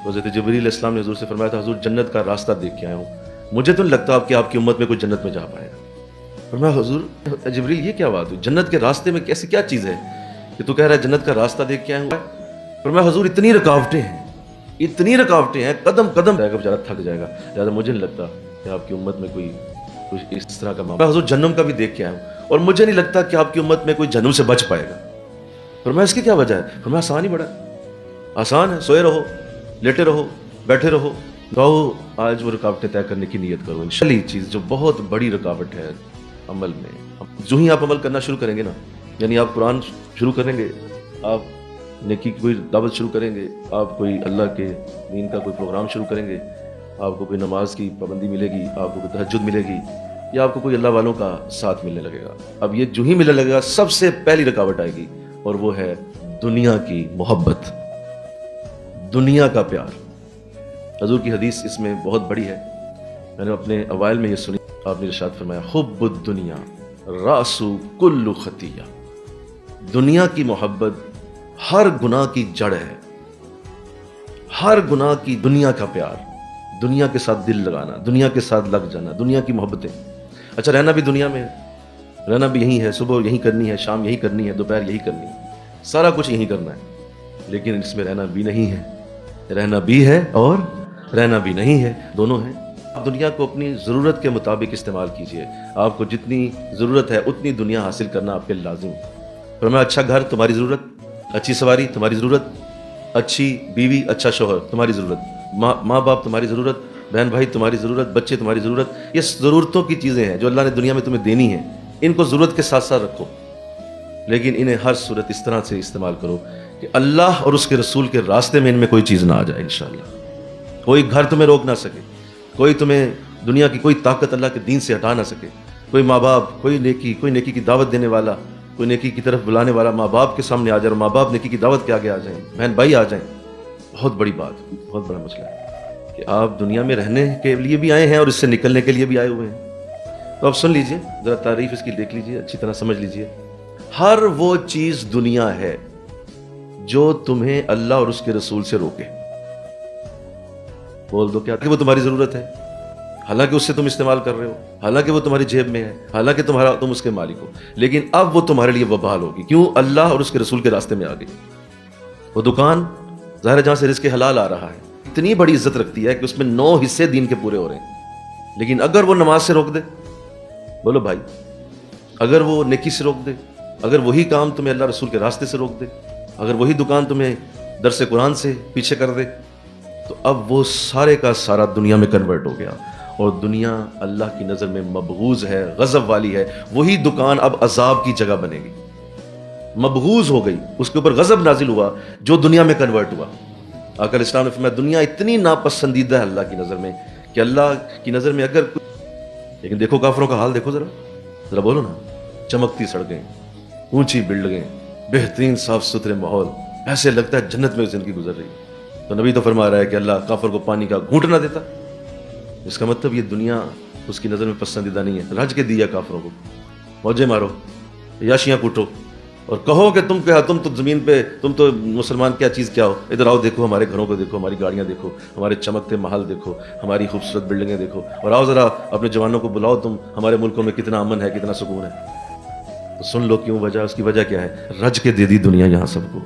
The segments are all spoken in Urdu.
حضرت جبریل علیہ السلام نے حضور سے فرمایا تھا حضور جنت کا راستہ دیکھ کے آیا ہوں, مجھے تو نہیں لگتا کہ آپ کی امت میں کوئی جنت میں جا پائے گا. فرمایا حضور جبریل یہ کیا بات ہوئی, جنت کے راستے میں ایسی کیا چیز ہے کہ تو کہہ رہا ہے جنت کا راستہ دیکھ کے آیا ہوں. فرمایا حضور اتنی رکاوٹیں ہیں, قدم قدم جائے گا بیچارہ تھک جائے گا, لہٰذا مجھے نہیں لگتا کہ آپ کی امت میں کوئی اس طرح کا معاملہ. حضور جہنم کا بھی دیکھ کے آیا ہوں اور مجھے نہیں لگتا کہ آپ کی امت میں کوئی جہنم سے بچ پائے گا. فرمایا اس کی کیا وجہ ہے؟ فرمایا آسان ہی بڑا ہے, آسان ہے, سوئے رہو, لیٹے رہو, بیٹھے رہو, کہو آج وہ رکاوٹیں طے کرنے کی نیت کرو. انشاءاللہ چیز جو بہت بڑی رکاوٹ ہے عمل میں, جو ہی آپ عمل کرنا شروع کریں گے نا, یعنی آپ قرآن شروع کریں گے, آپ نیکی کی کوئی دعوت شروع کریں گے, آپ کوئی اللہ کے دین کا کوئی پروگرام شروع کریں گے, آپ کو کوئی نماز کی پابندی ملے گی, آپ کو کوئی تہجد ملے گی, یا آپ کو کوئی اللہ والوں کا ساتھ ملنے لگے گا. اب یہ جو ہی ملنے لگے گا سب سے پہلی رکاوٹ آئے گی, اور وہ ہے دنیا کی محبت, دنیا کا پیار. حضور کی حدیث اس میں بہت بڑی ہے, میں نے اپنے اوائل میں یہ سنی. آپ نے ارشاد فرمایا حب الدنیا راس کل خطیہ, دنیا کی محبت ہر گناہ کی جڑ ہے, ہر گناہ کی دنیا کا پیار, دنیا کے ساتھ دل لگانا, دنیا کے ساتھ لگ جانا, دنیا کی محبتیں. اچھا رہنا بھی دنیا میں ہے, رہنا بھی یہی ہے, صبح یہی کرنی ہے, شام یہی کرنی ہے, دوپہر یہی کرنی ہے, سارا کچھ یہی کرنا ہے, لیکن اس میں رہنا بھی نہیں ہے, رہنا بھی ہے اور رہنا بھی نہیں ہے, دونوں ہیں. آپ دنیا کو اپنی ضرورت کے مطابق استعمال کیجئے, آپ کو جتنی ضرورت ہے اتنی دنیا حاصل کرنا آپ کے لازم. فرمایا اچھا گھر تمہاری ضرورت, اچھی سواری تمہاری ضرورت, اچھی بیوی اچھا شوہر تمہاری ضرورت, ماں باپ تمہاری ضرورت, بہن بھائی تمہاری ضرورت, بچے تمہاری ضرورت. یہ ضرورتوں کی چیزیں ہیں جو اللہ نے دنیا میں تمہیں دینی ہیں, ان کو ضرورت کے ساتھ ساتھ رکھو, لیکن انہیں ہر صورت اس طرح سے استعمال کرو کہ اللہ اور اس کے رسول کے راستے میں ان میں کوئی چیز نہ آ جائے. انشاءاللہ کوئی گھر تمہیں روک نہ سکے, کوئی تمہیں دنیا کی کوئی طاقت اللہ کے دین سے ہٹا نہ سکے, کوئی ماں باپ کوئی نیکی کی دعوت دینے والا, کوئی نیکی کی طرف بلانے والا ماں باپ کے سامنے آ جائے اور ماں باپ نیکی کی دعوت کے آگے آ جائیں, بہن بھائی آ جائیں. بہت بڑی بات, بہت بڑا مسئلہ ہے کہ آپ دنیا میں رہنے کے لیے بھی آئے ہیں اور اس سے نکلنے کے لیے بھی آئے ہوئے ہیں. تو آپ سن لیجئے, ذرا تعریف اس کی دیکھ لیجئے, اچھی طرح سمجھ لیجئے. ہر وہ چیز دنیا ہے جو تمہیں اللہ اور اس کے رسول سے روکے. بول دو کیا کہ وہ تمہاری ضرورت ہے, حالانکہ اس سے تم استعمال کر رہے ہو, حالانکہ وہ تمہاری جیب میں ہے, حالانکہ تم اس کے مالک ہو, لیکن اب وہ تمہارے لیے وبال ہوگی. کیوں؟ اللہ اور اس کے رسول کے راستے میں آ گئی. وہ دکان ظاہر جہاں سے رزق حلال آ رہا ہے اتنی بڑی عزت رکھتی ہے کہ اس میں 9 حصے دین کے پورے ہو رہے ہیں, لیکن اگر وہ نماز سے روک دے, بولو بھائی, اگر وہ نیکی سے روک دے, اگر وہی کام تمہیں اللہ رسول کے راستے سے روک دے, اگر وہی دکان تمہیں درس قرآن سے پیچھے کر دے, تو اب وہ سارے کا سارا دنیا میں کنورٹ ہو گیا, اور دنیا اللہ کی نظر میں مبغوض ہے, غضب والی ہے. وہی دکان اب عذاب کی جگہ بنے گی, مبغوض ہو گئی, اس کے اوپر غضب نازل ہوا جو دنیا میں کنورٹ ہوا. آقا علیہ السلام نے فرمایا دنیا اتنی ناپسندیدہ ہے اللہ کی نظر میں کہ اللہ کی نظر میں اگر لیکن دیکھو کافروں کا حال دیکھو, ذرا بولو نا, چمکتی سڑکیں, اونچی بلڈنگیں, بہترین صاف ستھرے ماحول, ایسے لگتا ہے جنت میں زندگی گزر رہی ہے. تو نبی تو فرما رہا ہے کہ اللہ کافر کو پانی کا گھونٹ نہ دیتا. اس کا مطلب یہ دنیا اس کی نظر میں پسندیدہ نہیں ہے. رج کے دیا کافروں کو, موجے مارو, یاشیاں کوٹو, اور کہو کہ تم تو زمین پہ, تم تو مسلمان کیا چیز کیا ہو, ادھر آؤ دیکھو ہمارے گھروں کو دیکھو, ہماری گاڑیاں دیکھو, ہمارے چمکتے محل دیکھو, ہماری خوبصورت بلڈنگیں دیکھو, اور آؤ ذرا اپنے جوانوں کو بلاؤ, تم ہمارے ملکوں میں کتنا امن ہے, کتنا سکون ہے. تو سن لو کیوں وجہ, اس کی وجہ کیا ہے, رج کے دے دی دنیا یہاں سب کو.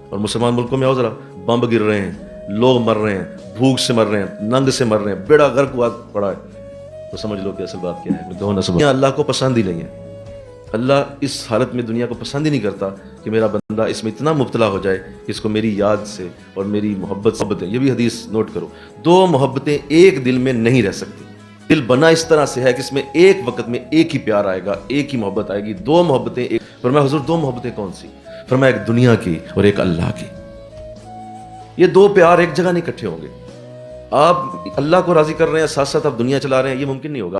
اور مسلمان ملکوں میں آؤ ذرا, بمب گر رہے ہیں, لوگ مر رہے ہیں, بھوک سے مر رہے ہیں, ننگ سے مر رہے ہیں, بیڑا غرق ہوا پڑا ہے, تو سمجھ لو کہ اصل بات کیا ہے, دو نسب. اللہ کو پسند ہی نہیں ہے. اللہ اس حالت میں دنیا کو پسند ہی نہیں کرتا کہ میرا بندہ اس میں اتنا مبتلا ہو جائے کہ اس کو میری یاد سے اور میری محبت سے. یہ بھی حدیث نوٹ کرو, 2 محبتیں ایک دل میں نہیں رہ سکتی. دل بنا اس طرح سے ہے کہ اس میں ایک وقت میں ایک ہی پیار آئے گا, ایک ہی محبت آئے گی. 2 محبتیں ایک. فرمایا حضور 2 محبتیں کون سی؟ فرمایا ایک دنیا کی اور ایک اللہ کی. یہ 2 پیار ایک جگہ نہیں اکٹھے ہوں گے. آپ اللہ کو راضی کر رہے ہیں, ساتھ ساتھ آپ دنیا چلا رہے ہیں, یہ ممکن نہیں ہوگا.